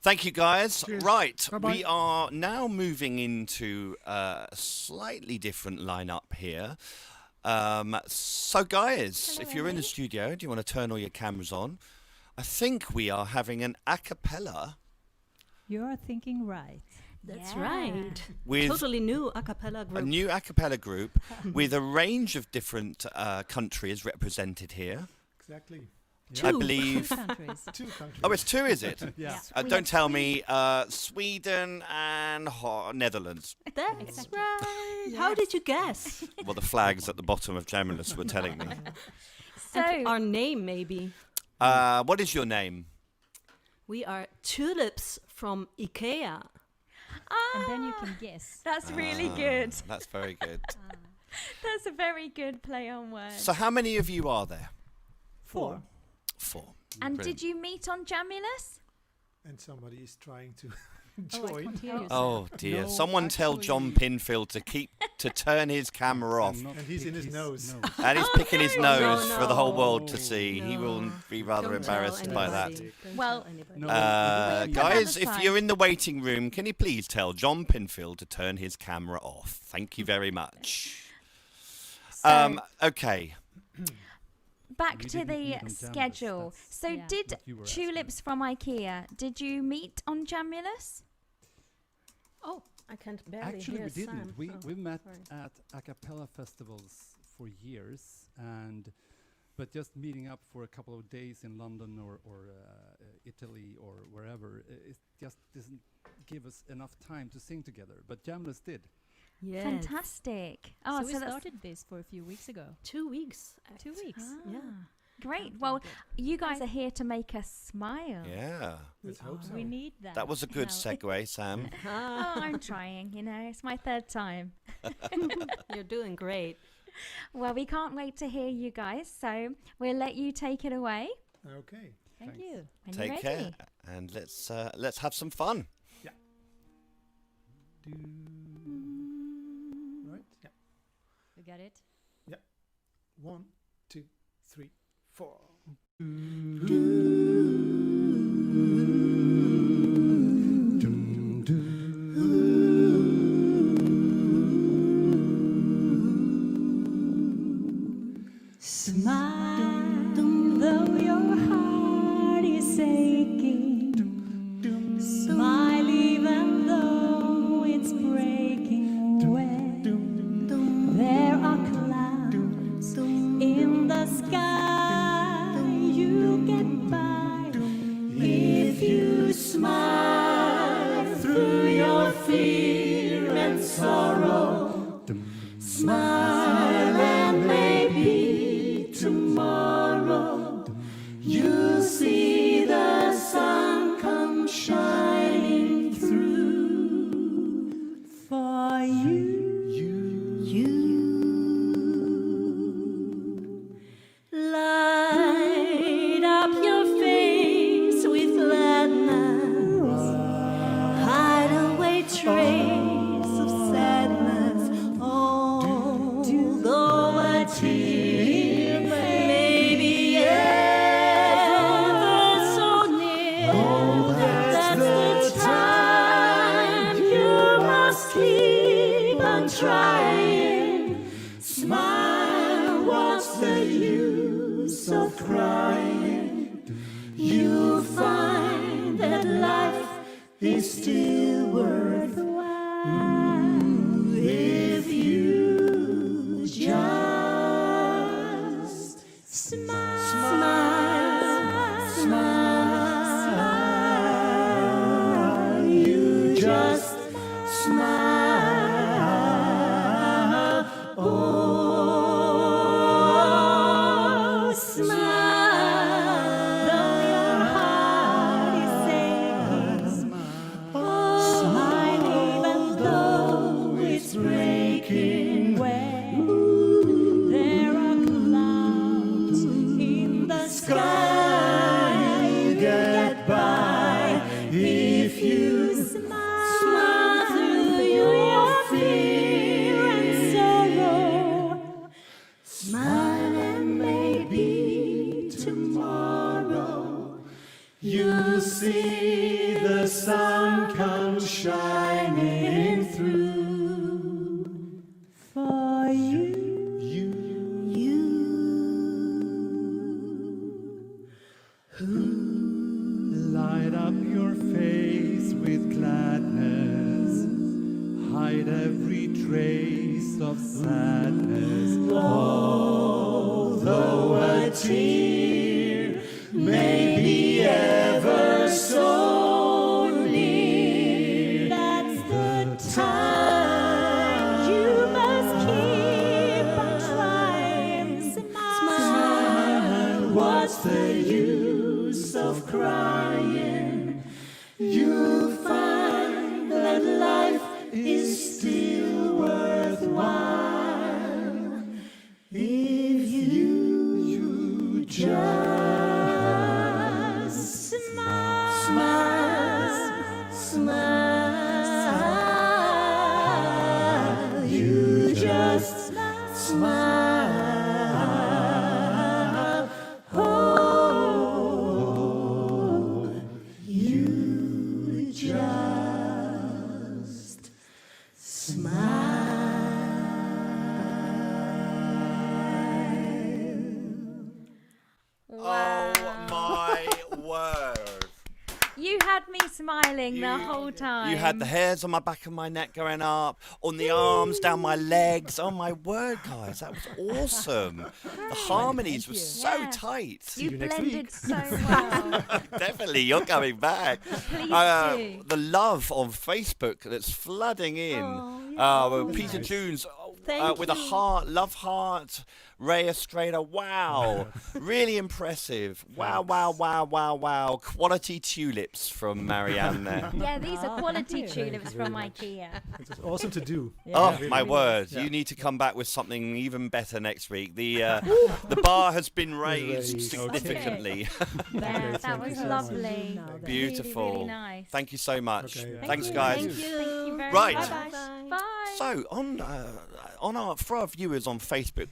Thank you, guys. Cheers. Right, Bye-bye. we are now moving into a slightly different lineup here. So, guys, Hello, if you're in the Emily. studio, do you want to turn all your cameras on? I think we are having an a cappella You're thinking right. That's Yeah. right. with Totally new a cappella a group. new a cappella group with a range of different countries represented here. Exactly. I Two. believe. Countries. 2 countries. Oh, it's two, is it? Yeah. Don't tell me Sweden and Netherlands. That's Exactly. right. How did you guess? Well, the flags at the bottom of Jamulus were telling me. So, And our name, maybe. What is your name? We are Tulips from IKEA. And then you can guess. that's really good. That's very good. That's a very good play on words. So, how many of you are there? 4. 4. And Brilliant. did you meet on Jamulus? And somebody is trying to Oh, I join. can't hear you. Oh dear! No, Someone tell John actually- Pinfield to turn his camera off, And he's in his nose. and he's picking his no. nose No, for the whole world no. to see. He will No. be rather Don't tell embarrassed by that. anybody. Don't Well, tell anybody. No. We'll put Guys, that if aside. you're in the waiting room, can you please tell John Pinfield to turn his camera off? Thank you very much. So, Okay. back We to didn't meet the on Jamulus, schedule. that's So Yeah. did what you were asking. Tulips from IKEA, did you meet on Jamulus? Oh, I can't barely Actually, hear we didn't. Sam. We Oh, we met sorry. at a cappella festivals for years, but just meeting up for a couple of days in London or Italy or wherever, it just doesn't give us enough time to sing together. But Jamulus did. Yes. Fantastic. Oh, so we that's started this for a few weeks ago. 2 weeks. 2 weeks. Yeah. great. Sounds Well, good. you guys are here to make us smile. Yeah. Let's hope so. We need that. That was a good now. segue, Sam. Oh, I'm trying, it's my third time. You're doing great. Well, we can't wait to hear you guys, so we'll let you take it away Okay. Thank Thanks. you. when Take you're care, ready. and let's have some fun. Do right. Yeah. You got it? 1, 2, 3, 4. Smile, though your heart is aching. Smile, even though it's breaking away. There are clouds in the sky. You get by if you smile through your fear and sorrow. Smile and maybe tomorrow you'll see the sun come shining through for you. Light up your face with gladness. Hide away trace of sadness. Although a tear may be ever so near, that's the time you must keep on trying. Smile, what's the use of crying? You'll find that life is still worthwhile if you just smile. Smile. You just smile. Oh, smile. Though your heart is aching. Smile even though it's raining. sun comes shining through for you. Light up your face with gladness, hide every trace of sadness. Although a tear may be ever so near, that's the time you must keep on trying. Smile, what's the use of crying? You'll find that life is still worthwhile if you just smile. You just smile. Oh, you just Oh my word. You had me smiling the whole time. You had the hairs on my back of my neck going up, on the arms, down my legs. Oh my word, guys, that was awesome. The harmonies were so Yeah. tight. You you next blended week. so well. Definitely, you're coming back. Please do. The love on Facebook that's flooding in. Peter nice. Jones Thank with a you. heart, love heart. Ray Estrada, wow. Really impressive. Wow, wow, wow, wow, wow. Quality tulips from Marianne there. Yeah, these are quality you. tulips Thank you from very IKEA. It was awesome to do. Oh really, my really word! Yeah. You need to come back with something even better next week. The bar has been raised Raised. significantly. Yeah, that Thank was you so lovely. much. Now then. Beautiful. Really, really nice. Thank you so much. Okay. Thanks, you. guys. Thank you. Thank you very Right. much. Bye-bye. Bye. So for our viewers on Facebook,